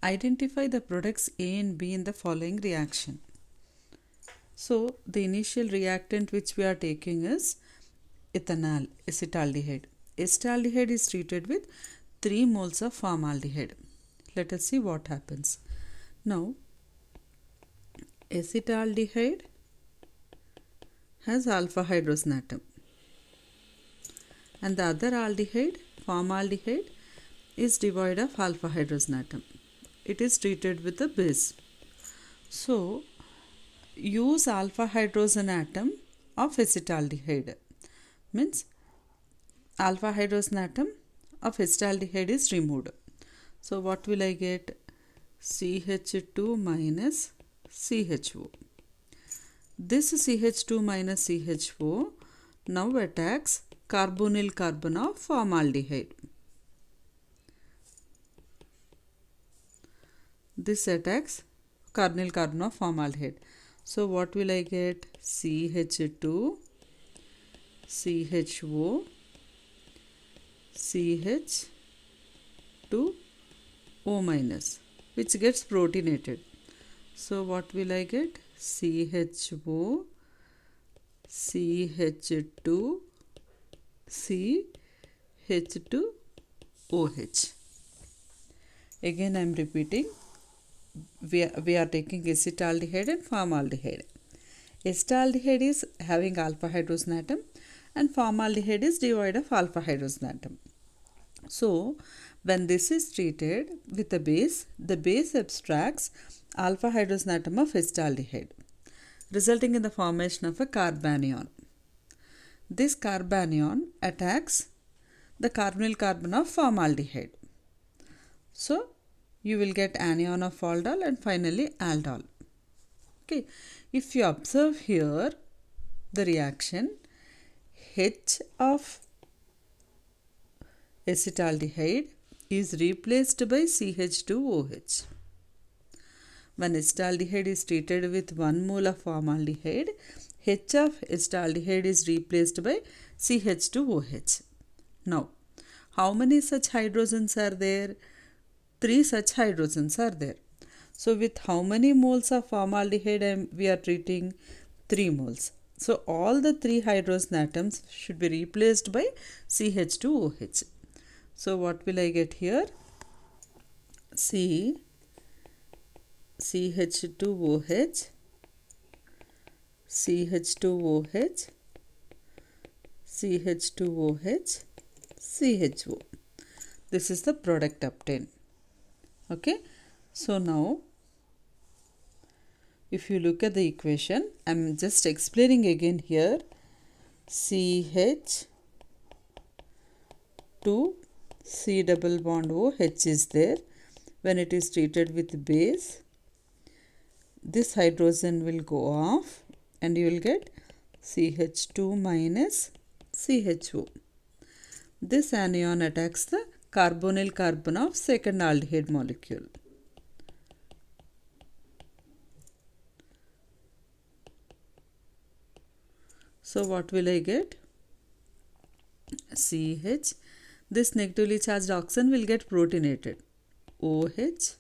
Identify the products A and B in the following reaction. So the initial reactant which we are taking is ethanol, acetaldehyde. Acetaldehyde is treated with 3 moles of formaldehyde. Let us see what happens. Now, acetaldehyde has alpha hydrogen atom, and the other aldehyde, formaldehyde, is devoid of alpha hydrogen atom. It is treated with a base. So, use alpha hydrogen atom of acetaldehyde. Means alpha hydrogen atom of acetaldehyde is removed. So what will I get? CH2 minus CHO. This CH2 minus CHO now attacks carbonyl carbon of formaldehyde. This attacks carbonyl carbon of formaldehyde. So what will I get? CH2 CHO CH2 O minus, which gets protonated. So what will I get? CHO CH2 CH2OH. Again I am repeating. We are taking acetaldehyde and formaldehyde. Acetaldehyde is having alpha hydrogen atom and formaldehyde is devoid of alpha hydrogen atom. So, when this is treated with a base, the base abstracts alpha hydrogen atom of acetaldehyde, resulting in the formation of a carbanion. This carbanion attacks the carbonyl carbon of formaldehyde. So, you will get anion of aldol and finally aldol. Okay, if you observe here the reaction, H of acetaldehyde is replaced by CH2OH. When acetaldehyde is treated with 1 mole of formaldehyde, H of acetaldehyde is replaced by CH2OH. Now, how many such hydrogens are there? 3 such hydrogens are there. So, with how many moles of formaldehyde we are treating? 3 moles. So, all the 3 hydrogen atoms should be replaced by CH2OH. So, what will I get here? CH2OH, CH2OH, CH2OH, CHO. This is the product obtained. Okay. So, now if you look at the equation, I am just explaining again here. CH2 C double bond OH is there. When it is treated with base, this hydrogen will go off and you will get CH2 minus CHO. This anion attacks the carbonyl carbon of second aldehyde molecule. So what will I get? CH. This negatively charged oxygen will get protonated. OH,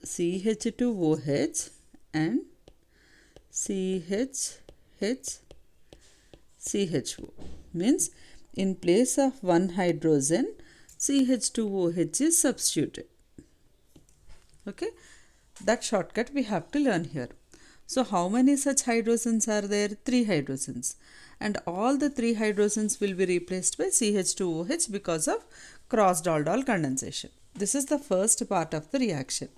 CH2OH and CH, CHO. Means in place of one hydrogen, CH2OH is substituted. Okay. That shortcut we have to learn here. So how many such hydrogens are there? 3 hydrogens. And all the 3 hydrogens will be replaced by CH2OH because of crossed aldol condensation. This is the first part of the reaction.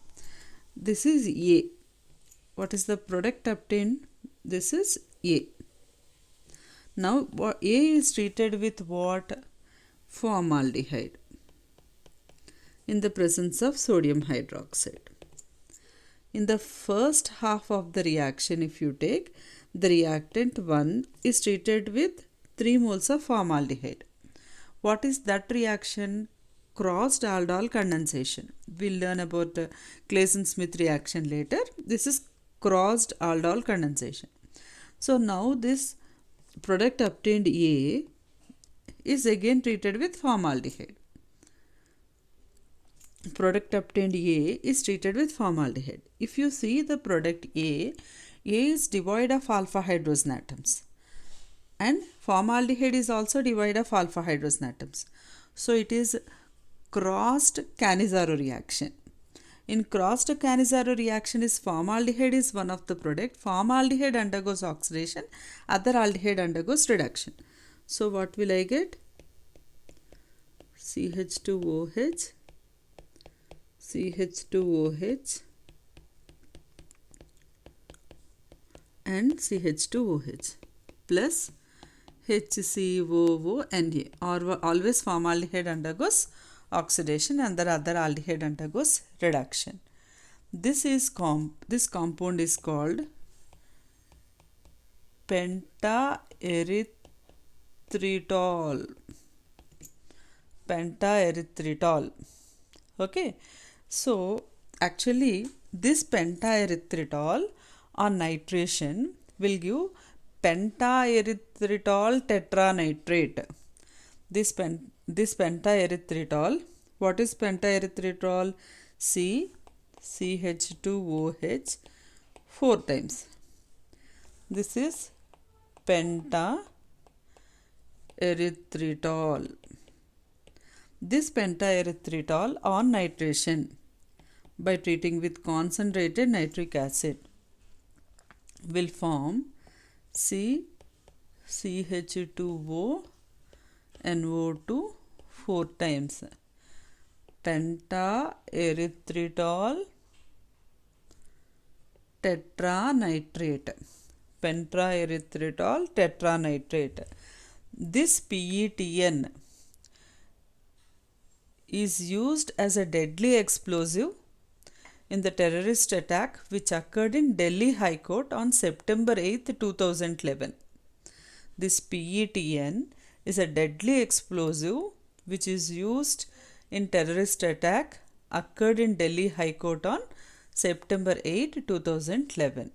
This is A. What is the product obtained? This is A. Now A is treated with what? Formaldehyde in the presence of sodium hydroxide. In the first half of the reaction, if you take, the reactant 1 is treated with 3 moles of formaldehyde. What is that reaction? Crossed aldol condensation. We'll learn about Claisen-Smith reaction later. This is crossed aldol condensation. So now this product obtained A is again treated with formaldehyde. product obtained A is treated with formaldehyde. If you see the product A is devoid of alpha hydrogen atoms and formaldehyde is also devoid of alpha hydrogen atoms. So it is crossed Cannizzaro reaction. In crossed Cannizzaro reaction is formaldehyde is one of the product. Formaldehyde undergoes oxidation, other aldehyde undergoes reduction. So what will I get? CH2OH, CH2OH and CH2OH plus HCOONA, or always formaldehyde undergoes oxidation and the other aldehyde undergoes reduction. This compound is called pentaerythritol. Okay, so actually this pentaerythritol on nitration will give pentaerythritol tetranitrate. This pentaerythritol, what is pentaerythritol? CH2OH 4 times. This is pentaerythritol. This pentaerythritol on nitration by treating with concentrated nitric acid will form CH2O NO2 4 times. Pentaerythritol tetranitrate. Pentaerythritol tetranitrate. This PETN is used as a deadly explosive in the terrorist attack which occurred in Delhi High Court on September 8, 2011. This PETN is a deadly explosive which is used in terrorist attack occurred in Delhi High Court on September 8, 2011.